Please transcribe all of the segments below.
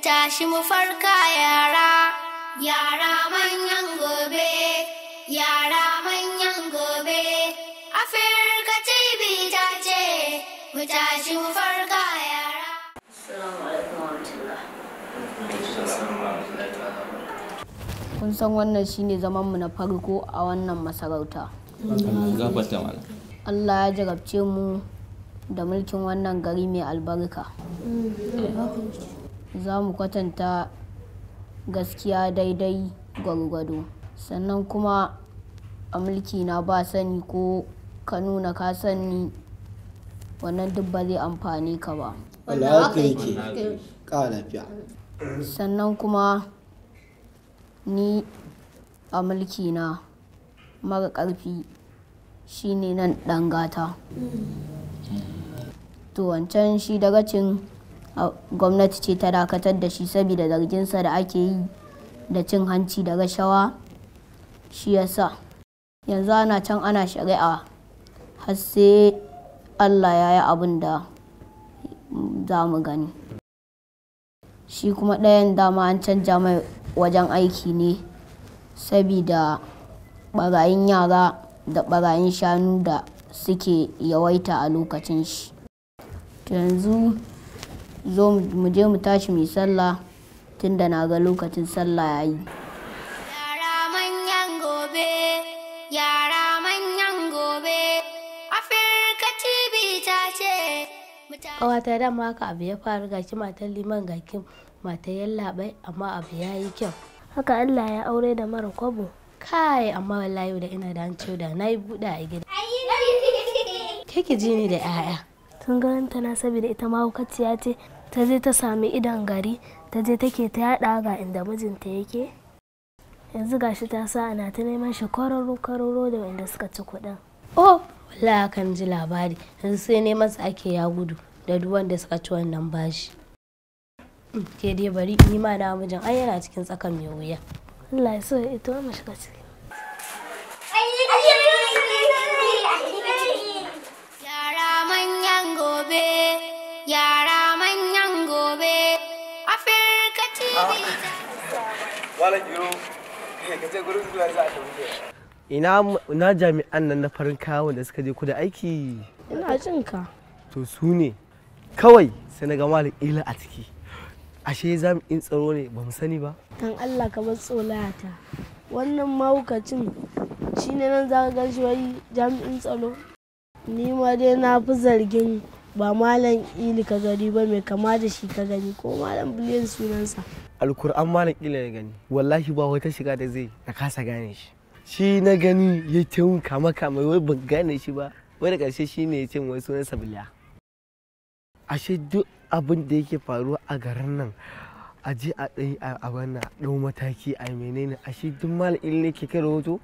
tashi mu farka yara, yara manyan gobe, yara manyan gobe. Afirka TV ta ce mu tashi mu farka yara. Assalamu alaikum warahmatullahi. Kun san wannan shine zaman mu na farko a wannan masarauta. Allah ya jarabce mu da mulkin wannan gari mai albarka. Za mu kwatanta gaskiya daidai gwargwado. Sannan kuma a mulki na ba sani ko ka nuna ka sani, wannan duk ba zai amfane ka ba. Sannan kuma ni a mulki na mara ƙarfi shine nan ɗan gata. To wancan shi dagacin gwamnati ce ta dakatar da shi saboda zarginsa da ake yi da cin hanci da rashawa, shi yasa yanzu ana can ana shari'a har sai Allah ya yi abin da za mu gani. Shi kuma ɗayan dama an canja mai wajen aiki ne saboda ɓarayin yara da ɓarayin shanu da suke yawaita a lokacin shi. Yanzu zo mu je mu tashi mai sallah tunda na ga lokacin sallah ya yi. Yara manyan gobe, yara manyan gobe. Afirka TV ta ce ƙawata dama haka abu ya faru, gaki matan liman gaki matan yallaɓai, amma abu ya yi kyau. Haka Allah ya aure da mara kwabo. Kai, amma wallahi da ina da hanci da na yi buɗe a gida. Kike ji ni da 'ya'ya. Tun ganta na saboda ita mahaukaciya ce, ta je ta sami idon gari, ta je take ta yaɗa ga inda mijinta yake. Yanzu gashi ta sa ana ta neman shi kwararo da wanda suka ci kuɗin. Oh, wallahi kan ji labari, yanzu sai neman su ake ya gudu da duk wanda suka ci wannan bashi. Ke dai bari ni ma na mijin ai yana cikin tsakan mai wuya. Allah ya so ya ito mu shiga ciki. yara manyan gobe, yara manyan gobe. Afirka TV ina jami'an nan na farin kawo da suka je ku da aiki. Ina jin ka. To su ne kawai sai na ga malam ila a ciki. Ashe jami'in tsaro ne, ba mu sani ba. Dan Allah ka bar tsolata. Wannan mahaukacin shine nan za ka gan shi wai jami'in tsaro. Ni ma dai na fi zargin ba malam ili ka gani ba, mai kama da shi ka gani, ko malam biliyan sunansa. Alkur'an malam ila ya gani, wallahi ba wata shiga da zai na kasa gane shi. Shi na gani ya ce mun kama wai ban gane shi ba, wai da ƙarshe shi ne ya ce wai sunansa biliya. Ashe duk abin da yake faruwa a garin nan a je a ɗai a wannan ɗau mataki a menene, ashe duk malam ila ne ke kai rahoto.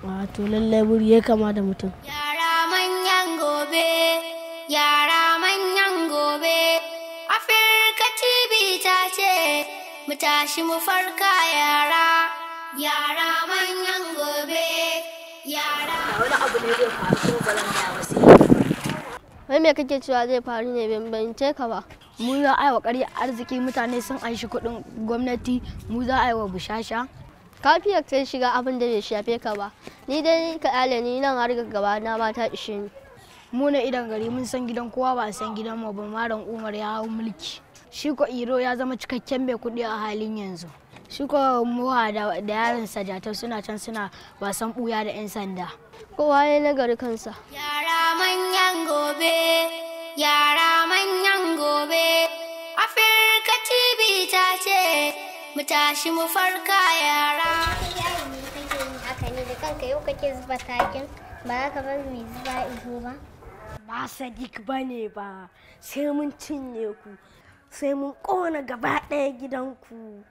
Wato lallai wuri ya kama da mutum. Yara manyan gobe, yara manyan gobe. Afirka TV ta ce mu tashi mu farka yara, yara manyan gobe, yara. Wani abu ne zai faru ko balan da wasu. Wai me kake cewa zai faru ne, ban ce ka ba? Mu za a yi wa ƙarya arziki, mutane sun anshi kuɗin gwamnati, mu za a yi wa bushasha. Kafiyar sai shiga abin da bai shafe ka ba. Ni dai ka ale ni nan har gaba na ma ta ishe ni. Mu na idan gari mun san gidan kowa ba a san gidan mu ba. Malam Umar ya hau mulki. Shi ko Iro ya zama cikakken mai kuɗi a halin yanzu. Shi ko Muha da yaron Sajata suna can suna wasan ɓuya da 'yan sanda. Kowa ya nagari kansa. Yara manyan gobe, yara manyan gobe. Afirka TV ta ce mu tashi mu farka yara. Haka ne da kanka yau kake zuba takin, ba za ka bar mai zuba ido ba. Ba Sadiq bane ba, sai mun cinye ku, sai mun kona gaba ɗaya gidanku.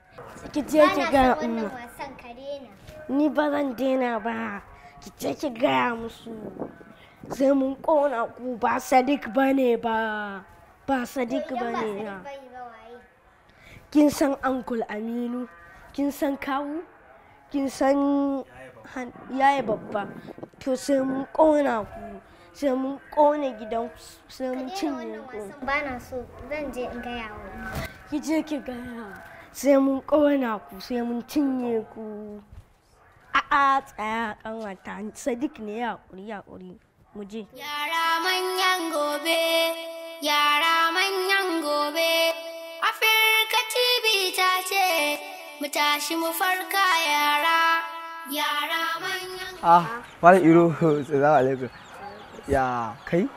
Ki je ki ga wannan wasan ka daina. Ni ba zan daina ba, ki je ki gaya musu. Sai mun kona ku, ba Sadiq bane ba, ba Sadiq bane ba. Kin san Uncle Aminu, kin san Kawu, kin san Yaya Babba, to sai mun kona ku, sai mun kone gidan, sai mun cinye ku. Ba na so, zan je in gaya wa. Ki je ki gaya. sai mun ƙona ku sai mun cinye ku. A'a tsaya ƙanwata Sadiq ne ya haƙuri mu je. Yara manyan gobe, yara manyan gobe, Afirka TV ta ce, mu tashi mu farka yara, yara manyan Malam Iro, salamu alaikum. Ya kai?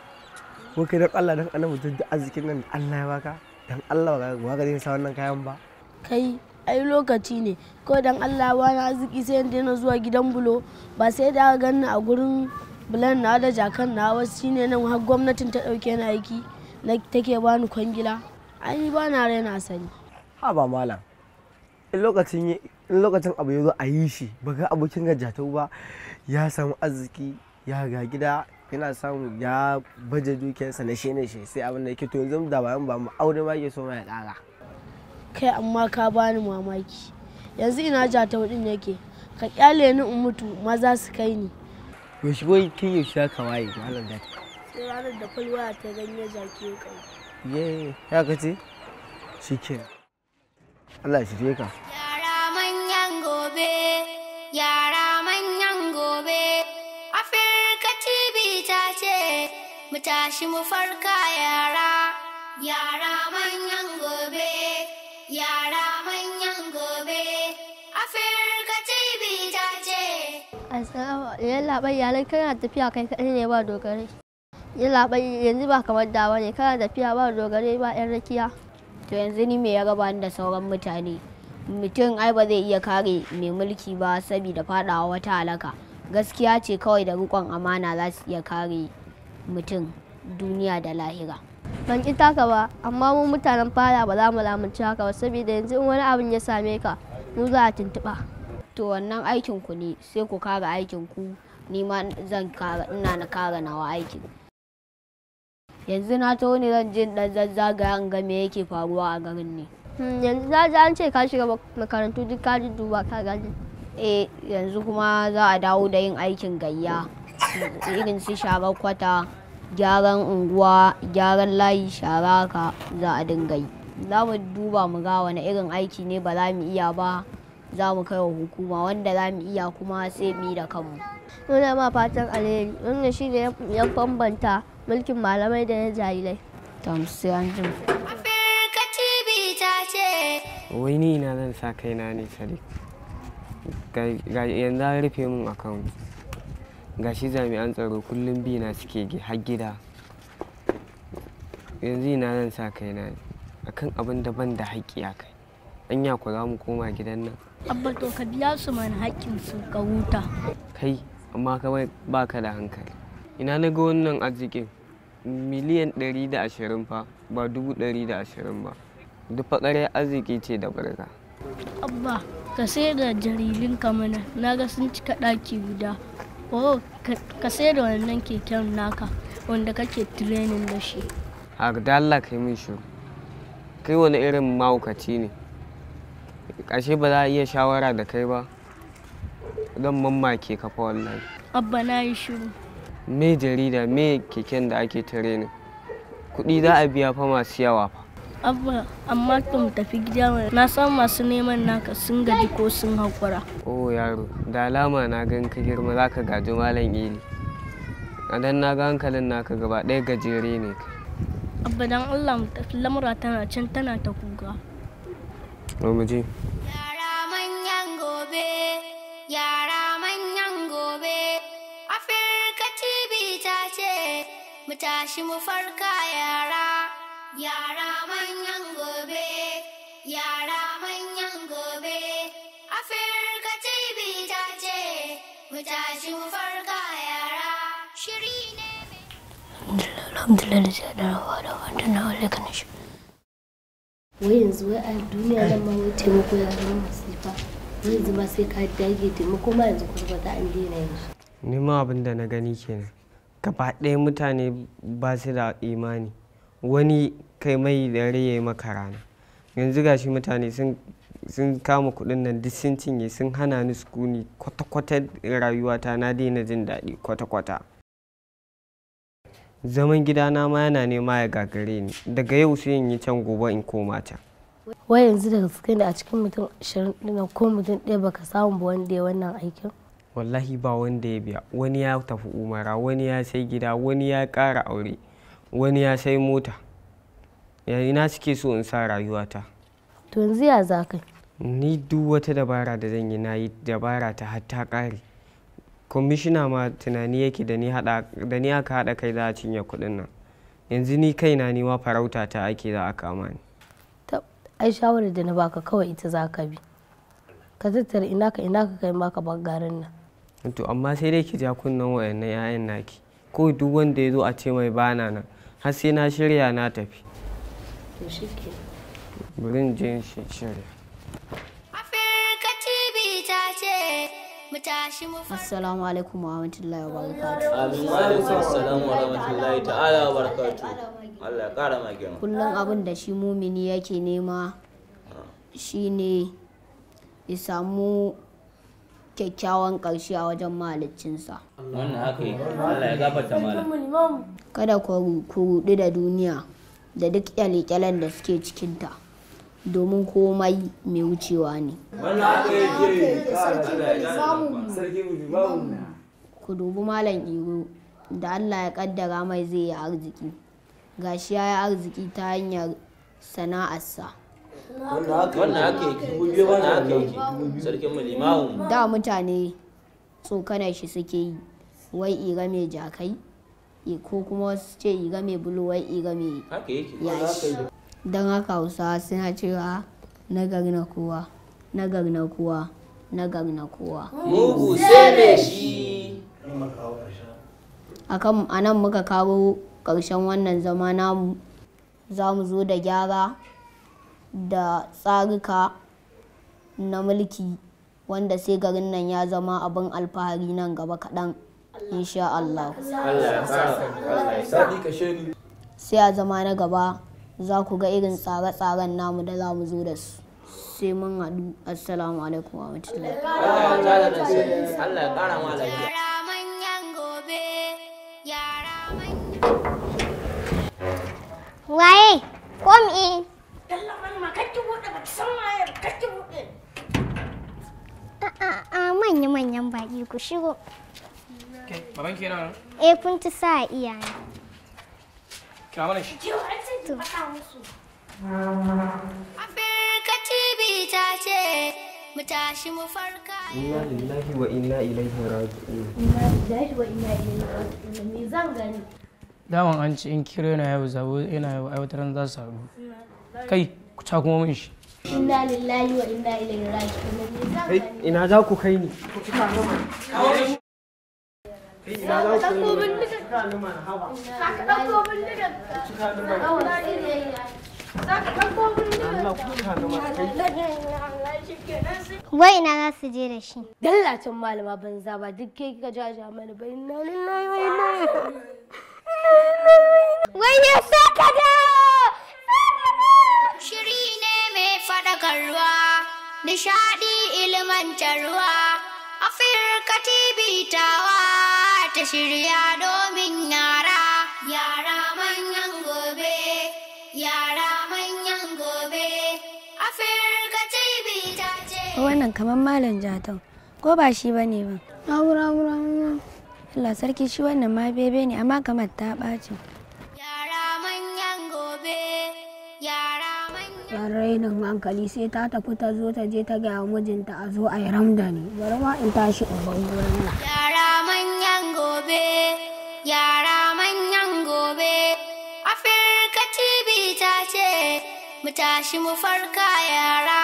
Ko kai dan Allah dan annabi mutum da arzikin nan Allah ya baka? Dan Allah ba ka zai sa wannan kayan ba. Kai ai lokaci ne ko dan Allah wani arziki sai in daina zuwa gidan bulo ba sai da aka ganni a gurin bulan na da jakan na wasu shine nan har gwamnatin ta dauke ni aiki na take bani kwangila. Ai ba na raina sani. Ha ba malam. In lokacin abu ya zo a yi shi baka abokin gajatau ba ya samu arziki ya ga gida yana samu ya baje dukiyarsa na shi sai abin da yake to yanzu da bayan ba mu aure ma yake so ma ya ƙara. Kai amma ka bani mamaki yanzu ina jatau din yake ka kyale ni in mutu maza su kai ni. Yaushe wai kin yaushe ka waye malam da sai ranar da falwaya ta ganye jake kai. Ye ya kace shikenan Allah ya shirye ka. Yara manyan gobe, yara manyan gobe, Afirka TV ta ce, mu tashi mu farka yara, yara manyan gobe, yara manyan gobe, Afirka TV ta ce. Yallaɓai yalan kana tafiya kai kaɗai ne ba dogare. Yallaɓai yanzu ba kamar da ba ne kana tafiya ba dogare ba 'yan rakiya. To yanzu ni me ya raba ni da sauran mutane? Mutum ai ba zai iya kare mai mulki ba saboda fadawa wata halaka. Gaskiya ce kawai da riƙon amana za su iya kare mutum duniya da lahira. Ban ƙi taka ba, amma mu mutanen fada ba za mu lamunci haka ba saboda yanzu in wani abin ya same ka mu za a tuntuɓa. To wannan aikin ku ne sai ku kare aikin ku, ni ma ina na kare nawa aikin. Yanzu na taho ne zan je dan zazzagaya in ga me yake faruwa a garin ne. Yanzu za an ce ka shiga makarantu duk ka duba ka gani. Yanzu kuma za a dawo da yin aikin gayya irin su sharar kwata, gyaran unguwa, gyaran layi, shara ka za a dinga yi. Za mu duba mu ga wani irin aiki ne ba za mu iya ba, za mu kai wa hukuma wanda za mu iya kuma sai mu yi da kanmu. Muna ma fatan alheri, wannan shi ne ya bambanta mulkin malamai da na jahilai. Sai an jima. Afirka TV ta ce. Wai ni ina zan sa kaina ne Sadiq. Yanzu an rufe min account. Gashi jami'an tsaro kullum bi na suke har gida. Yanzu ina zan sa kaina ne akan abin da ban da haƙƙi a kai. Anya ku za mu koma gidan nan. Abba to ka biya su mana haƙƙin su ka huta. Kai amma kawai baka da hankali. Ina na ga wannan arzikin miliyan 120 fa ba 120 ba. Duk faƙarar arziki ce da barka. Abba ka sai da jarilin ka mana na ga sun cika ɗaki guda. Ka sai da wannan keken naka wanda kake training da shi. Har da Allah kai min shiru. Kai wani irin mahaukaci ne. Ƙashe ba za a iya shawara da kai ba. Don mamake ka fa wallahi. Abba na yi shiru. Me jarida me keken da ake training. Kuɗi za a biya fa masu yawa fa. Abba amma to mu tafi gida na san masu neman naka sun gaji ko sun haƙura. Oh yaro da alama na gan ka girma za ka gaji malam Ili. A dan na ga hankalin naka gaba ɗaya gajere ne kai. Abba dan Allah mu tafi lamura tana can tana ta kuka. Mu je. Yara manyan gobe, yara manyan gobe, Afirka TV ta ce, mu tashi mu farka yara, yara manyan gobe, yara manyan gobe, Afirka TV ta ce, mu tashi mu farka yara. Shiri ne Alhamdulillah sai da rawa da wanda na wale kan shi. Wai yanzu wai a duniya nan ma wai taimako ya zama masifa. Wai yanzu ma sai ka dage taimako ma yanzu kuma ta an daina yanzu. Ni ma abin da na gani kenan. Gaba ɗaya mutane ba su da imani. Wani kai mai da raye maka rana. Yanzu gashi mutane sun kama kuɗin nan duk sun cinye sun hana ni sukuni kwata-kwata rayuwata na daina jin daɗi kwata-kwata. Zaman gidana ma yana nema ya gagare ni daga yau sai in yi can gobe in koma can. wai yanzu da gaske da a cikin mutum 20 ɗin ko mutum ɗaya baka samu ba wanda ya wannan aikin? Wallahi ba wanda ya biya, wani ya tafi umara, wani ya sai gida, wani ya ƙara aure, wani ya sai mota. Ina suke so in sa rayuwata. To yanzu ya za kai? Ni duk wata dabara da zan yi na yi dabara ta har ta ƙare. Kwamishina ma tunani yake da ni aka haɗa kai za a cinye kuɗin nan. Yanzu ni kaina ni ma farauta ta ake za a kama ni. Ai shawarar da na baka kawai ita za ka bi. Ka tattara ina ka kai maka bar garin nan. To amma sai dai ki ja kunnen wayannan 'ya'yan naki. Ko duk wanda ya zo a ce mai bana nan har sai na shirya na tafi. To shike. Bari in je shirya. Afirka TV ta ce mu tashi mu Assalamu alaikum wa rahmatullahi wa barakatuh. Amin wa alaikum assalam wa rahmatullahi ta'ala wa barakatuh. Allah ya kara ma girma. Kullum abin da shi mumini yake nema shine ya samu kyakkyawan ƙarshe a wajen mahaliccinsa. Wannan haka yi. Allah ya gafarta malam. Kada ku ruɗu da duniya da duk kyale-kyalen da suke cikinta, domin komai mai wucewa ne. Wannan haka yake. Ku dubi Malam Iro da Allah ya kaddara mai zai yi arziki. Gashi ya yi arziki ta hanyar sana'arsa. Wannan haka yake. Wannan haka yake. Sarkin mu limamu. Da mutane tsokanar shi suke yi, wai Iro mai jakai, ko kuma wasu ce Iro mai bulo, wai Iro mai yashi. Don haka Hausawa suna cewa nagari na kowa, nagari na kowa, nagari na kowa. Mugu sai me shi. A nan muka kawo ƙarshen wannan zama namu. Za mu zo da gyara da tsarika na mulki wanda sai garin nan ya zama abin alfahari nan gaba kaɗan, insha Allah. Sai a zama na gaba za ku ga irin tsare-tsaren namu da za mu zo da su. Sai mun haɗu. Assalamu alaikum wa rahmatullahi. Allah ya ƙara ma lafiya. yara manyan gobe, yara manyan. Waye? Komi. Manya-manyan baƙi ku shigo. Baban kenan? Kun ci sa iyaye. Kira mana shi. Afirka TV ta ce mu tashi mu farka. Inna lillahi wa inna ilaihi raji'un. Me zan gani? Daman an ci in kiro yana yau zabo yana yau aiwatar za su haɗu. Kai ku ca kuma min shi. Inna lillahi wa inna ilaihi raji'un. Me zan Kai gani? ina za ku kai ni? Wai ina za su je da shi? Dallacin malama banza ba duk ke kika jaja mana ba. Inna lillahi wa inna Wai ya saka da! Shiri ne mai faɗakarwa, nishaɗi ilmantarwa. Afirka TV tawa ta shirya domin yara. Yara manyan gobe, yara manyan gobe. Afirka TV ta ce. Wannan kamar Malam Jatau, ko ba shi ba ne ba? Allah sarki shi wannan ma bebe ne amma kamar ta ɓaci. Yara manyan gobe, yara manyan. Yan rainin hankali sai ta tafi ta zo ta je ta gaya wa mijinta a zo a yi ramdani. Bari ma in tashi in bar gurin nan. Yara manyan gobe, yara manyan gobe. Afirka TV ta ce mu tashi mu farka yara.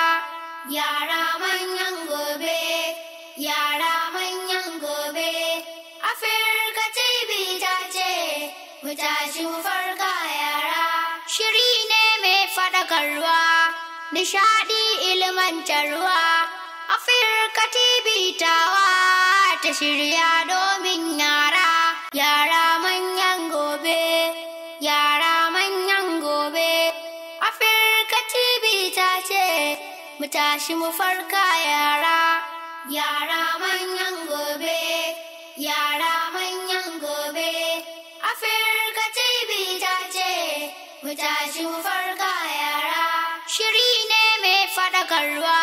Yara manyan gobe, yara manyan gobe. Afirka TV ta ce mu tashi mu farka yara. Shiri ne mai faɗakarwa, nishaɗi ilmantarwa. Afirka TV tawa ta shirya domin yara. Yara manyan gobe, yara manyan gobe. Afirka TV ta ce mu tashi mu farka yara. Yara manyan gobe, yara manyan gobe. Afirka TV ta ce mu tashi mu farka yara. Shiri ne faɗakarwa,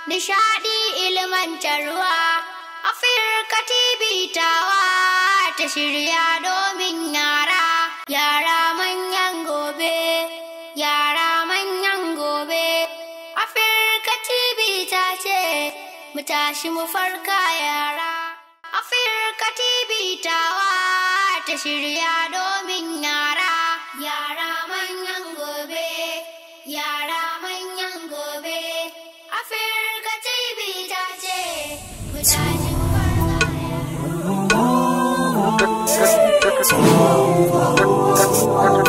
nishaɗi ilmantarwa. Afirka TV tawa ta shirya domin yara, yara manyan gobe, yara manyan gobe. Afirka TV ta ce, mu tashi mu farka yara. Afirka TV tawa ta shirya domin yara, yara manyan gobe, yara manyan gobe. Afirka TV ta ce, mu tashi mu farka yara.